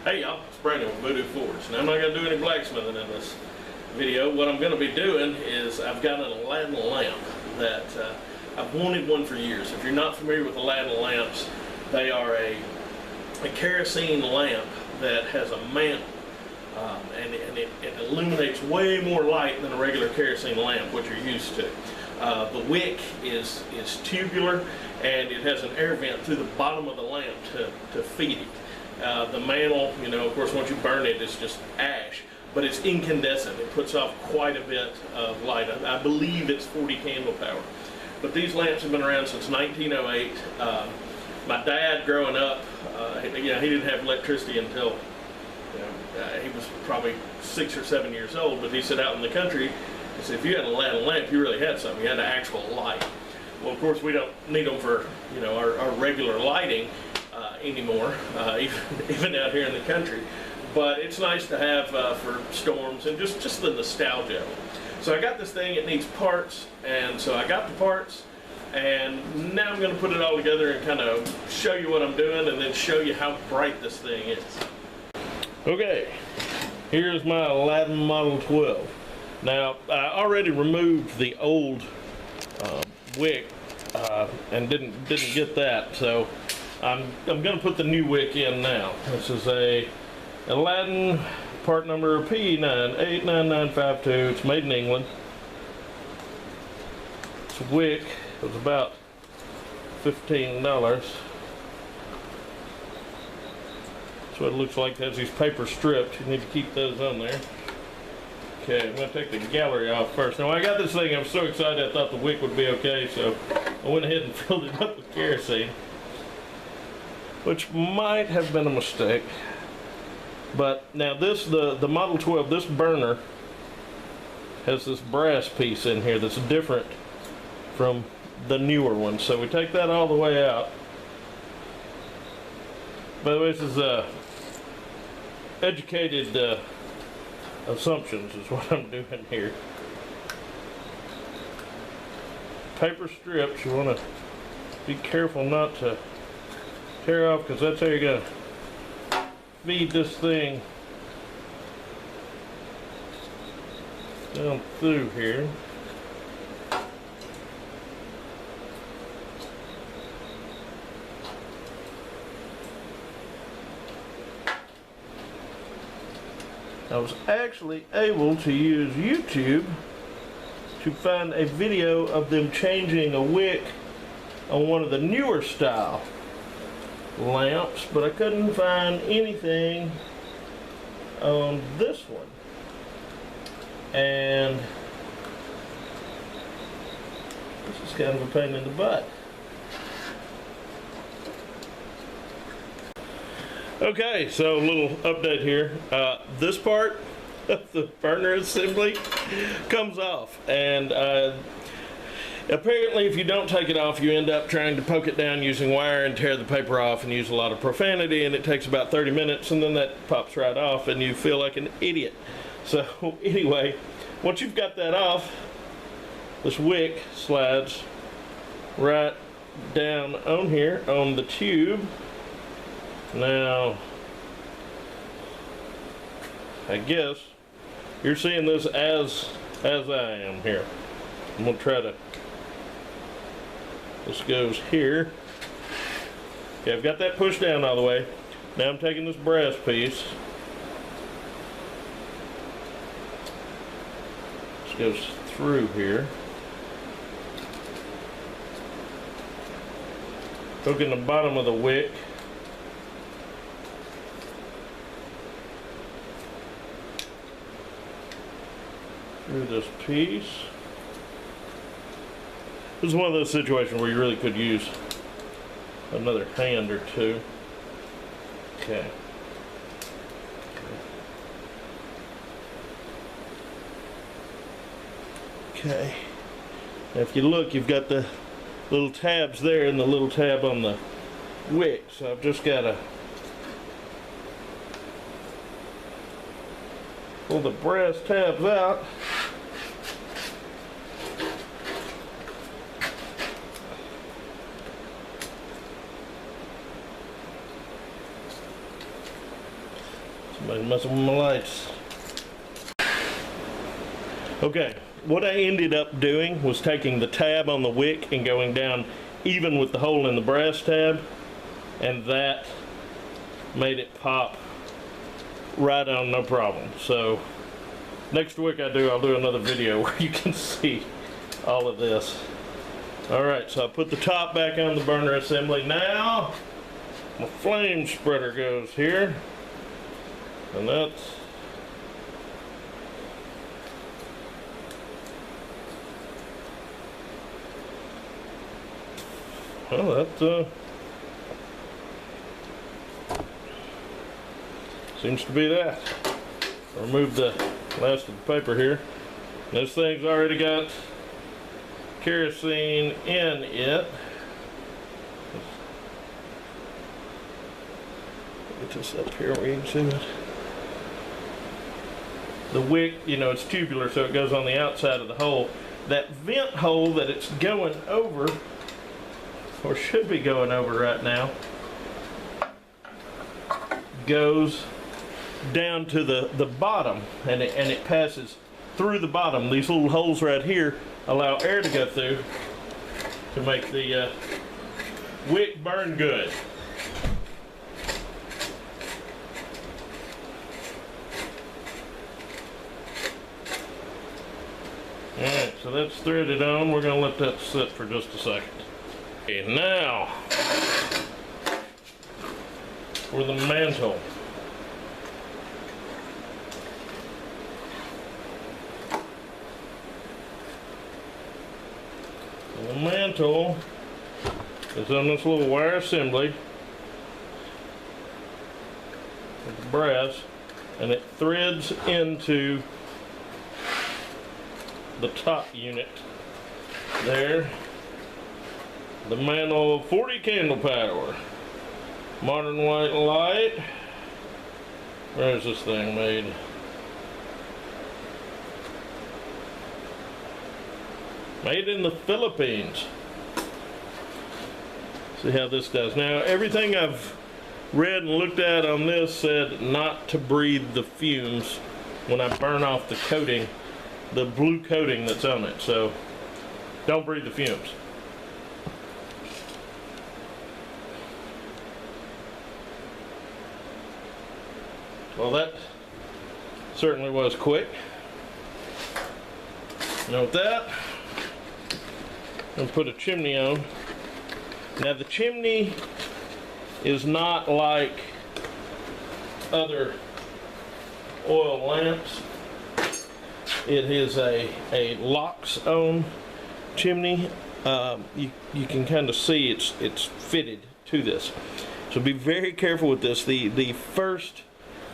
Hey y'all, it's Brandon with Voodoo Forge. Now I'm not going to do any blacksmithing in this video. What I'm going to be doing is I've got an Aladdin lamp that I've wanted one for years. If you're not familiar with Aladdin lamps, they are a kerosene lamp that has a mantle and it illuminates way more light than a regular kerosene lamp, which you're used to. The wick is tubular and it has an air vent through the bottom of the lamp to feed it. The mantle, you know, of course, once you burn it, it's just ash, but it's incandescent. It puts off quite a bit of light. I believe it's 40 candle power. But these lamps have been around since 1908. My dad, growing up, he didn't have electricity until he was probably 6 or 7 years old. But he said out in the country, he said if you had an Aladdin lamp, you really had something. You had an actual light. Well, of course, we don't need them for our regular lighting anymore, even out here in the country. But it's nice to have for storms and just the nostalgia. So I got this thing, it needs parts, and so I got the parts, and now I'm going to put it all together and kind of show you what I'm doing and then show you how bright this thing is. Okay, here's my Aladdin Model 12. Now, I already removed the old wick and didn't get that, so I'm going to put the new wick in now. This is a Aladdin part number P989952. It's made in England. It's a wick. It was about $15. That's what it looks like. It has these paper strips. You need to keep those on there. Okay, I'm going to take the gallery off first. Now, when I got this thing, I was so excited I thought the wick would be okay, so I went ahead and filled it up with kerosene, which might have been a mistake. But now this, the Model 12, this burner has this brass piece in here that's different from the newer one. So we take that all the way out. By the way, this is educated assumptions is what I'm doing here. Paper strips, you want to be careful not to tear off, because that's how you're going to feed this thing down through here. I was actually able to use YouTube to find a video of them changing a wick on one of the newer style lamps, but I couldn't find anything on this one. And this is kind of a pain in the butt. Okay, so a little update here. This part of the burner assembly comes off, and apparently if you don't take it off, you end up trying to poke it down using wire and tear the paper off and use a lot of profanity, and it takes about 30 minutes, and then that pops right off and you feel like an idiot. So anyway, once you've got that off, this wick slides right down on here on the tube. Now, I guess you're seeing this as I am here. I'm going to try to, this goes here. Okay, I've got that pushed down all the way. Now I'm taking this brass piece. This goes through here. Poking the bottom of the wick. Through this piece. This is one of those situations where you really could use another hand or two. Okay. Okay. Now if you look, you've got the little tabs there and the little tab on the wick. So I've just got to pull the brass tabs out. Somebody's messing with my lights. Okay, what I ended up doing was taking the tab on the wick and going down even with the hole in the brass tab, and that made it pop right on, no problem. So next wick I do, I'll do another video where you can see all of this. Alright, so I put the top back on the burner assembly. Now my flame spreader goes here, and that's seems to be that. Remove the last of the paper here. This thing's already got kerosene in it. Get this up here where you can see it. The wick, you know, it's tubular, so it goes on the outside of the hole. That vent hole that it's going over, or should be going over right now, goes down to the bottom, and it passes through the bottom. These little holes right here allow air to go through to make the wick burn good. Alright, so that's threaded on. We're going to let that sit for just a second. Okay, now for the mantle. The mantle is on this little wire assembly with brass, and it threads into the top unit there. The mantle 40 candle power, modern white light. Where is this thing made? Made in the Philippines. See how this does. Now, everything I've read and looked at on this said not to breathe the fumes when I burn off the coating, the blue coating that's on it. So don't breathe the fumes. Well, that certainly was quick. Now with that, I'm going to put a chimney on. Now the chimney is not like other oil lamps. It is a locks-on chimney. You can kind of see it's fitted to this. So be very careful with this. The first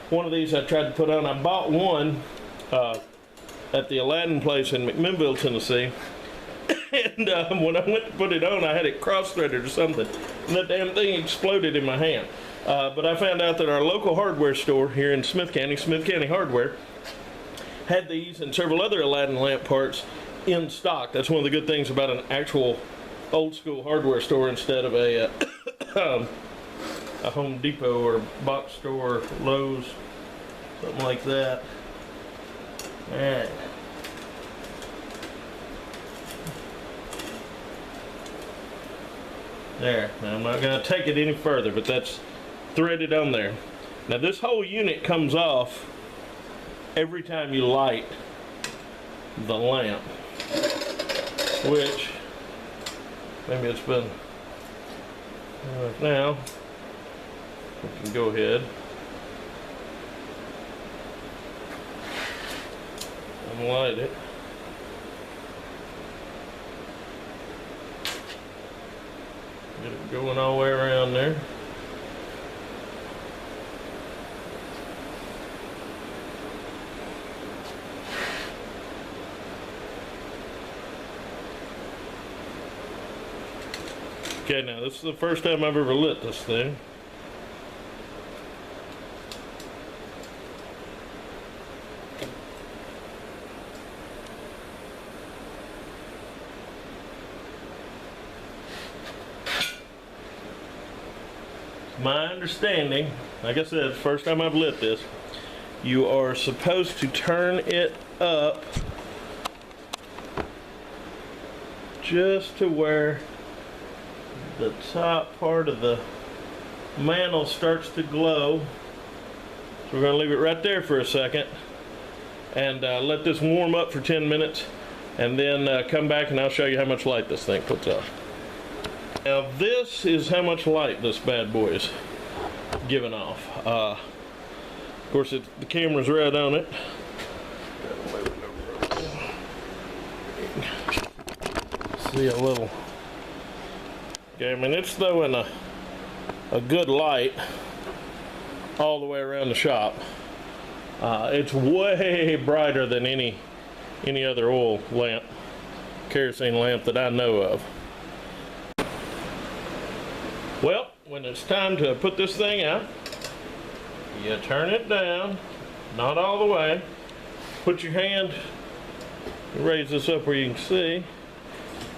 one of these I tried to put on, I bought one at the Aladdin place in McMinnville, Tennessee. And when I went to put it on, I had it cross-threaded or something, and that damn thing exploded in my hand. But I found out that our local hardware store here in Smith County Hardware, had these and several other Aladdin lamp parts in stock. That's one of the good things about an actual old-school hardware store instead of a Home Depot or box store, Lowe's, something like that. All right. There. Now I'm not going to take it any further, but that's threaded on there. Now this whole unit comes off every time you light the lamp, which maybe it's been now. We can go ahead and light it. Get it going all the way around there. Okay, now this is the first time I've ever lit this thing. My understanding, like I said, first time I've lit this, you are supposed to turn it up just to where the top part of the mantle starts to glow. So we're going to leave it right there for a second and let this warm up for 10 minutes, and then come back and I'll show you how much light this thing puts off. Now this is how much light this bad boy is giving off. Of course, the camera's right on it. See a little. Okay, I mean it's throwing a good light all the way around the shop. It's way brighter than any other oil lamp, kerosene lamp that I know of. Well, when it's time to put this thing out, you turn it down, not all the way. Put your hand, raise this up where you can see.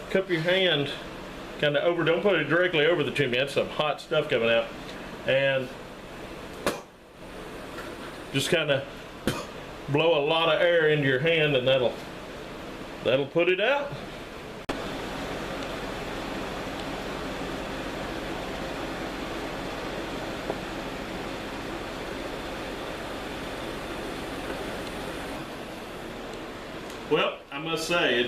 Cup your hand kind of over, don't put it directly over the chimney, that's some hot stuff coming out. And just kind of blow a lot of air into your hand, and that'll put it out. Well, I must say,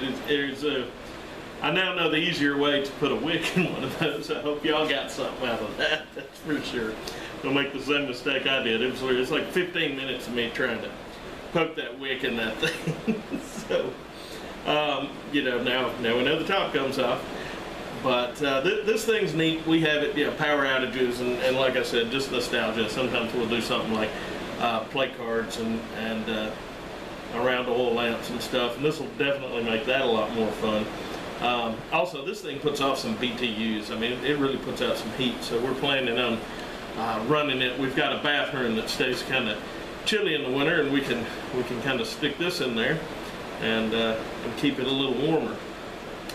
I now know the easier way to put a wick in one of those. I hope y'all got something out of that, that's for sure. Don't make the same mistake I did. It's like 15 minutes of me trying to poke that wick in that thing. So, you know, now we know the top comes off. But this thing's neat. We have it, you know, power outages, and like I said, just nostalgia. Sometimes we'll do something like play cards and around oil lamps and stuff, and this will definitely make that a lot more fun. Also, this thing puts off some BTUs. I mean, it really puts out some heat, so we're planning on running it. We've got a bathroom that stays kind of chilly in the winter, and we can kind of stick this in there and keep it a little warmer.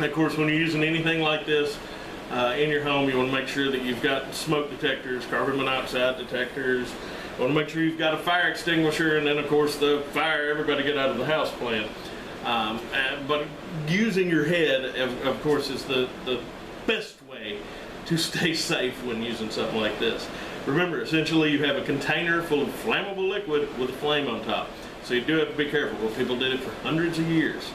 Of course, when you're using anything like this in your home, you want to make sure that you've got smoke detectors, carbon monoxide detectors. You want to make sure you've got a fire extinguisher, and then of course the fire everybody get out of the house plan. But using your head, of course, is the best way to stay safe when using something like this. Remember, essentially you have a container full of flammable liquid with a flame on top. So you do have to be careful. Well, people did it for hundreds of years.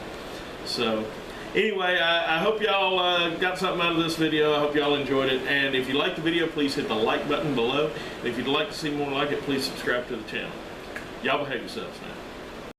So anyway, I hope y'all got something out of this video. I hope y'all enjoyed it. And if you liked the video, please hit the like button below. And if you'd like to see more like it, please subscribe to the channel. Y'all behave yourselves now.